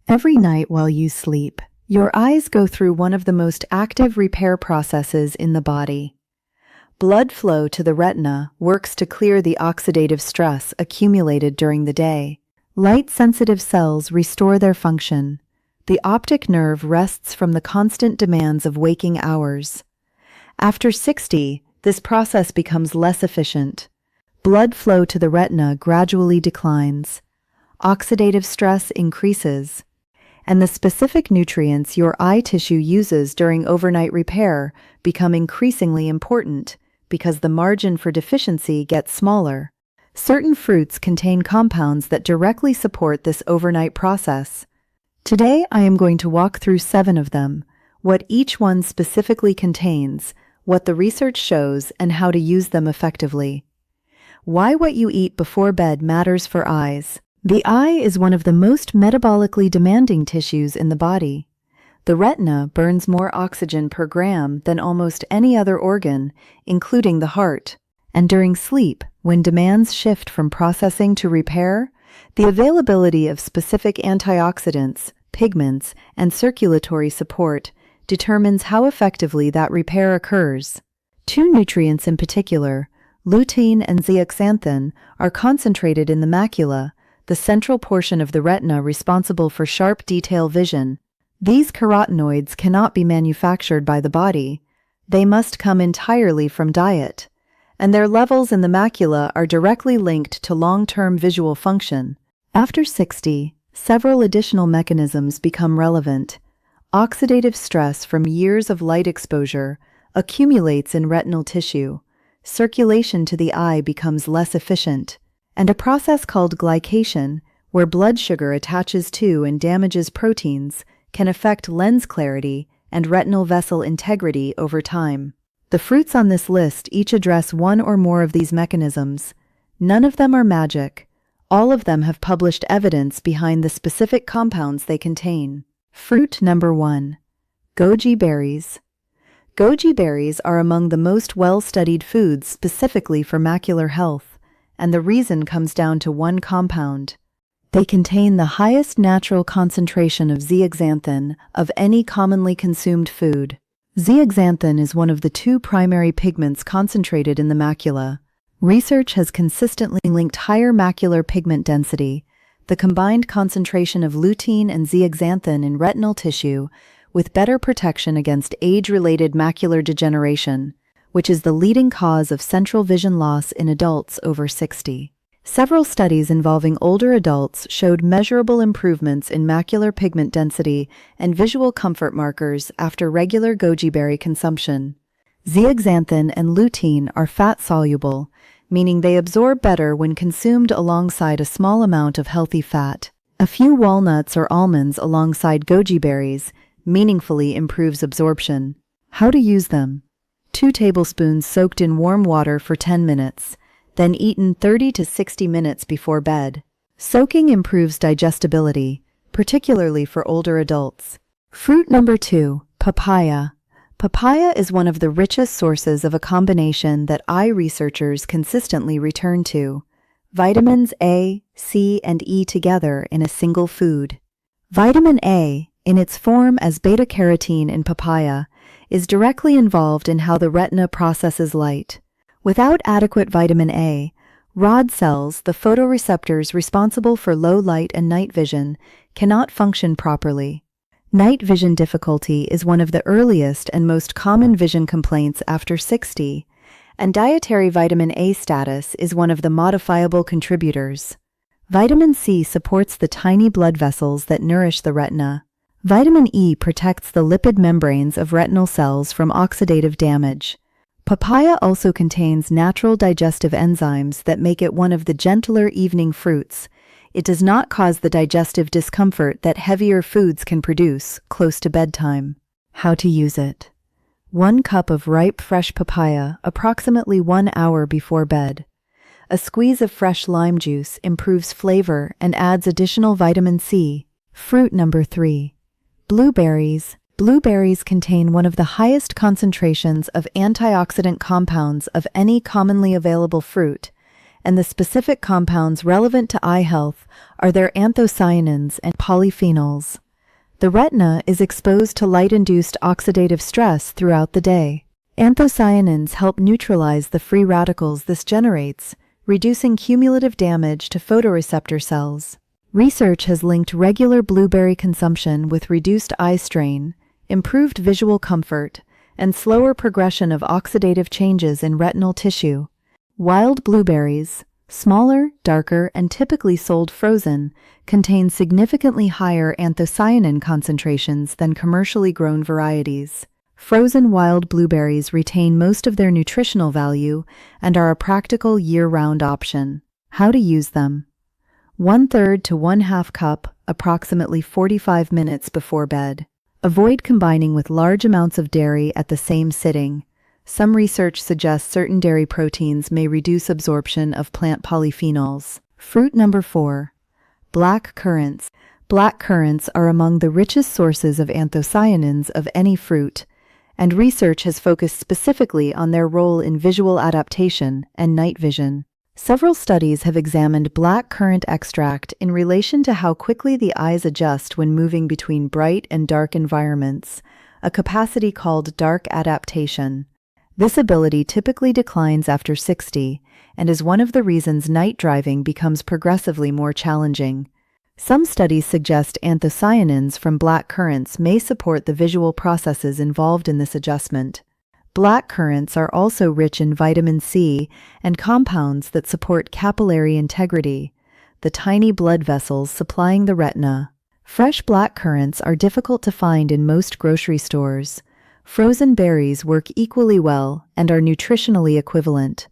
Every night while you sleep, your eyes go through one of the most active repair processes in the body. Blood flow to the retina works to clear the oxidative stress accumulated during the day. Light-sensitive cells restore their function. The optic nerve rests from the constant demands of waking hours. After 60, this process becomes less efficient. Blood flow to the retina gradually declines. Oxidative stress increases, and the specific nutrients your eye tissue uses during overnight repair become increasingly important because the margin for deficiency gets smaller. Certain fruits contain compounds that directly support this overnight process. Today, I am going to walk through 7 of them, what each one specifically contains, what the research shows, and how to use them effectively. Why what you eat before bed matters for eyes. The eye is one of the most metabolically demanding tissues in the body. The retina burns more oxygen per gram than almost any other organ, including the heart. And during sleep, when demands shift from processing to repair, the availability of specific antioxidants, pigments, and circulatory support determines how effectively that repair occurs. 2 nutrients in particular, lutein and zeaxanthin, are concentrated in the macula, the central portion of the retina responsible for sharp detail vision. These carotenoids cannot be manufactured by the body. They must come entirely from diet, and their levels in the macula are directly linked to long-term visual function. After 60, several additional mechanisms become relevant. Oxidative stress from years of light exposure accumulates in retinal tissue. Circulation to the eye becomes less efficient, and a process called glycation, where blood sugar attaches to and damages proteins, can affect lens clarity and retinal vessel integrity over time. The fruits on this list each address one or more of these mechanisms. None of them are magic. All of them have published evidence behind the specific compounds they contain. Fruit number 1. Goji berries. Goji berries are among the most well-studied foods specifically for macular health, and the reason comes down to one compound. They contain the highest natural concentration of zeaxanthin of any commonly consumed food. Zeaxanthin is one of the 2 primary pigments concentrated in the macula. Research has consistently linked higher macular pigment density, the combined concentration of lutein and zeaxanthin in retinal tissue, with better protection against age-related macular degeneration, which is the leading cause of central vision loss in adults over 60. Several studies involving older adults showed measurable improvements in macular pigment density and visual comfort markers after regular goji berry consumption. Zeaxanthin and lutein are fat-soluble, meaning they absorb better when consumed alongside a small amount of healthy fat. A few walnuts or almonds alongside goji berries meaningfully improves absorption. How to use them? 2 tablespoons soaked in warm water for 10 minutes, then eaten 30 to 60 minutes before bed. Soaking improves digestibility, particularly for older adults. Fruit number 2, papaya. Papaya is one of the richest sources of a combination that eye researchers consistently return to: vitamins A, C, and E together in a single food. Vitamin A, in its form as beta-carotene in papaya, is directly involved in how the retina processes light. Without adequate vitamin A, rod cells, the photoreceptors responsible for low light and night vision, cannot function properly. Night vision difficulty is one of the earliest and most common vision complaints after 60, and dietary vitamin A status is one of the modifiable contributors. Vitamin C supports the tiny blood vessels that nourish the retina. Vitamin E protects the lipid membranes of retinal cells from oxidative damage. Papaya also contains natural digestive enzymes that make it one of the gentler evening fruits. It does not cause the digestive discomfort that heavier foods can produce close to bedtime. How to use it? 1 cup of ripe fresh papaya approximately 1 hour before bed. A squeeze of fresh lime juice improves flavor and adds additional vitamin C. Fruit number 3. Blueberries. Blueberries contain one of the highest concentrations of antioxidant compounds of any commonly available fruit, and the specific compounds relevant to eye health are their anthocyanins and polyphenols. The retina is exposed to light-induced oxidative stress throughout the day. Anthocyanins help neutralize the free radicals this generates, reducing cumulative damage to photoreceptor cells. Research has linked regular blueberry consumption with reduced eye strain, improved visual comfort, and slower progression of oxidative changes in retinal tissue. Wild blueberries, smaller, darker, and typically sold frozen, contain significantly higher anthocyanin concentrations than commercially grown varieties. Frozen wild blueberries retain most of their nutritional value and are a practical year-round option. How to use them? 1/3 to 1/2 cup, approximately 45 minutes before bed. Avoid combining with large amounts of dairy at the same sitting. Some research suggests certain dairy proteins may reduce absorption of plant polyphenols. Fruit number 4. Black currants. Black currants are among the richest sources of anthocyanins of any fruit, and research has focused specifically on their role in visual adaptation and night vision. Several studies have examined black currant extract in relation to how quickly the eyes adjust when moving between bright and dark environments, a capacity called dark adaptation. This ability typically declines after 60 and is one of the reasons night driving becomes progressively more challenging. Some studies suggest anthocyanins from black currants may support the visual processes involved in this adjustment. Black currants are also rich in vitamin C and compounds that support capillary integrity, the tiny blood vessels supplying the retina. Fresh black currants are difficult to find in most grocery stores. Frozen berries work equally well and are nutritionally equivalent.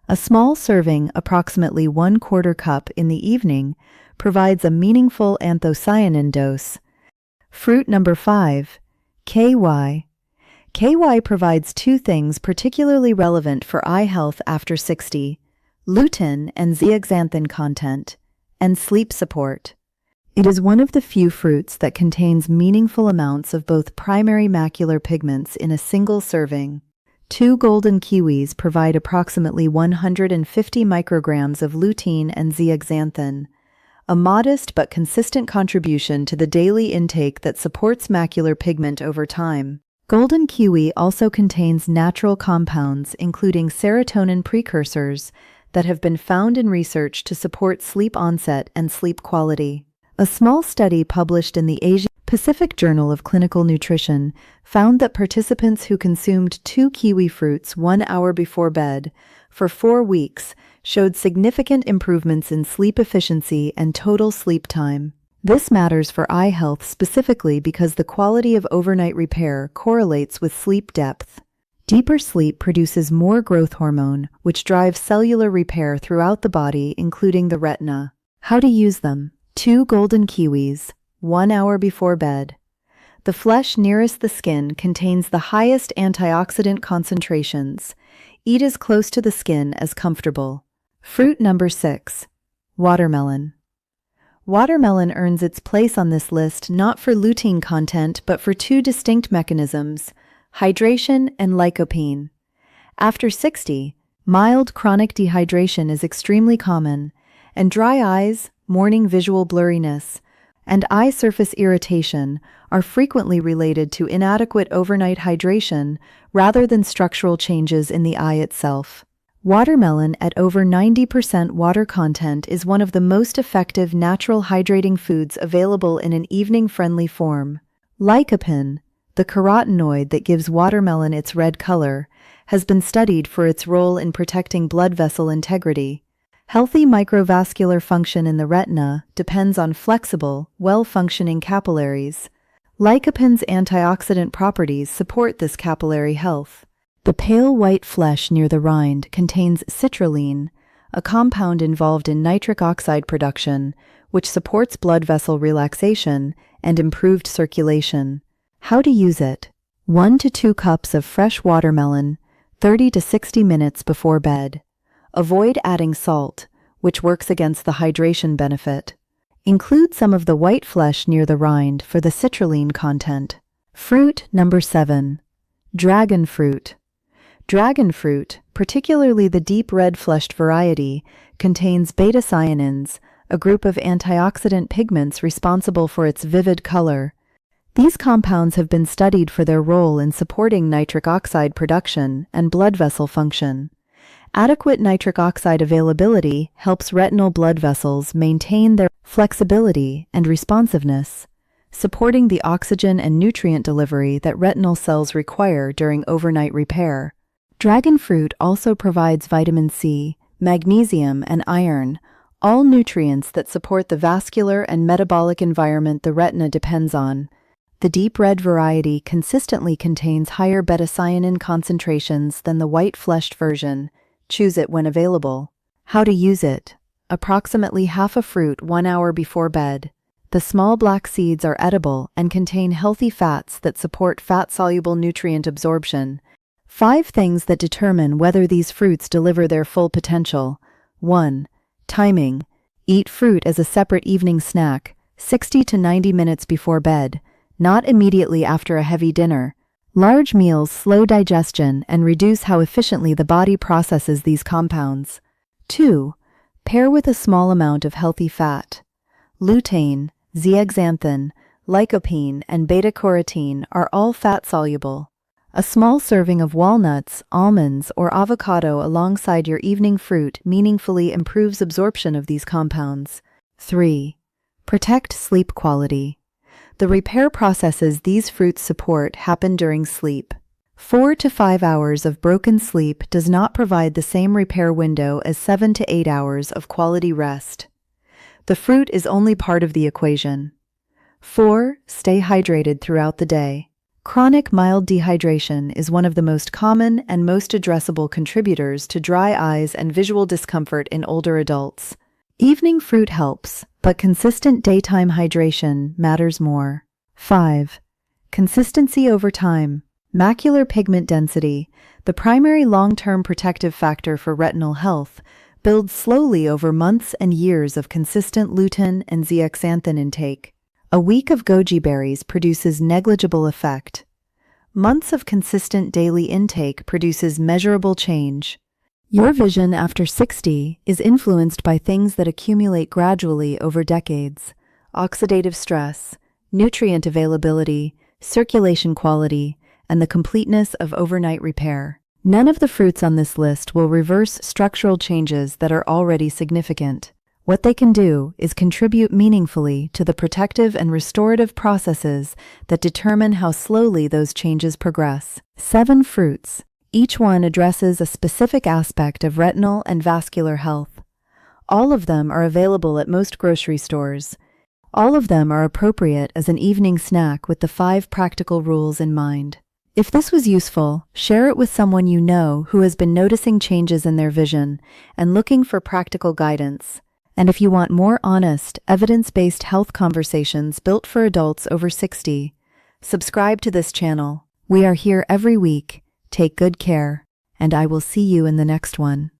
A small serving, approximately 1/4 cup in the evening, provides a meaningful anthocyanin dose. Fruit number 5. KY. KY provides two things particularly relevant for eye health after 60, lutein and zeaxanthin content, and sleep support. It is one of the few fruits that contains meaningful amounts of both primary macular pigments in a single serving. 2 golden kiwis provide approximately 150 micrograms of lutein and zeaxanthin, a modest but consistent contribution to the daily intake that supports macular pigment over time. Golden kiwi also contains natural compounds, including serotonin precursors, that have been found in research to support sleep onset and sleep quality. A small study published in the Asia-Pacific Journal of Clinical Nutrition found that participants who consumed 2 kiwi fruits 1 hour before bed for 4 weeks showed significant improvements in sleep efficiency and total sleep time. This matters for eye health specifically because the quality of overnight repair correlates with sleep depth. Deeper sleep produces more growth hormone, which drives cellular repair throughout the body, including the retina. How to use them? 2 golden kiwis, 1 hour before bed. The flesh nearest the skin contains the highest antioxidant concentrations. Eat as close to the skin as comfortable. Fruit number 6. Watermelon. Watermelon earns its place on this list not for lutein content but for 2 distinct mechanisms, hydration and lycopene. After 60, mild chronic dehydration is extremely common, and dry eyes, morning visual blurriness, and eye surface irritation are frequently related to inadequate overnight hydration rather than structural changes in the eye itself. Watermelon at over 90% water content is one of the most effective natural hydrating foods available in an evening-friendly form. Lycopene, the carotenoid that gives watermelon its red color, has been studied for its role in protecting blood vessel integrity. Healthy microvascular function in the retina depends on flexible, well-functioning capillaries. Lycopene's antioxidant properties support this capillary health. The pale white flesh near the rind contains citrulline, a compound involved in nitric oxide production, which supports blood vessel relaxation and improved circulation. How to use it? 1 to 2 cups of fresh watermelon, 30 to 60 minutes before bed. Avoid adding salt, which works against the hydration benefit. Include some of the white flesh near the rind for the citrulline content. Fruit number 7. Dragon fruit. Dragon fruit, particularly the deep red-fleshed variety, contains beta-cyanins, a group of antioxidant pigments responsible for its vivid color. These compounds have been studied for their role in supporting nitric oxide production and blood vessel function. Adequate nitric oxide availability helps retinal blood vessels maintain their flexibility and responsiveness, supporting the oxygen and nutrient delivery that retinal cells require during overnight repair. Dragon fruit also provides vitamin C, magnesium, and iron, all nutrients that support the vascular and metabolic environment the retina depends on. The deep red variety consistently contains higher beta-cyanin concentrations than the white-fleshed version. Choose it when available. How to use it. Approximately half a fruit 1 hour before bed. The small black seeds are edible and contain healthy fats that support fat-soluble nutrient absorption. 5 things that determine whether these fruits deliver their full potential. 1. Timing. Eat fruit as a separate evening snack, 60 to 90 minutes before bed, not immediately after a heavy dinner. Large meals slow digestion and reduce how efficiently the body processes these compounds. 2. Pair with a small amount of healthy fat. Lutein, zeaxanthin, lycopene, and beta-carotene are all fat-soluble. A small serving of walnuts, almonds, or avocado alongside your evening fruit meaningfully improves absorption of these compounds. 3. Protect sleep quality. The repair processes these fruits support happen during sleep. 4 to 5 hours of broken sleep does not provide the same repair window as 7 to 8 hours of quality rest. The fruit is only part of the equation. 4. Stay hydrated throughout the day. Chronic mild dehydration is one of the most common and most addressable contributors to dry eyes and visual discomfort in older adults. Evening fruit helps, but consistent daytime hydration matters more. 5. Consistency over time. Macular pigment density, the primary long-term protective factor for retinal health, builds slowly over months and years of consistent lutein and zeaxanthin intake. A week of goji berries produces negligible effect. Months of consistent daily intake produces measurable change. Your vision after 60 is influenced by things that accumulate gradually over decades: oxidative stress, nutrient availability, circulation quality, and the completeness of overnight repair. None of the fruits on this list will reverse structural changes that are already significant. What they can do is contribute meaningfully to the protective and restorative processes that determine how slowly those changes progress. 7 fruits. Each one addresses a specific aspect of retinal and vascular health. All of them are available at most grocery stores. All of them are appropriate as an evening snack with the 5 practical rules in mind. If this was useful, share it with someone you know who has been noticing changes in their vision and looking for practical guidance. And if you want more honest, evidence-based health conversations built for adults over 60, subscribe to this channel. We are here every week. Take good care, and I will see you in the next one.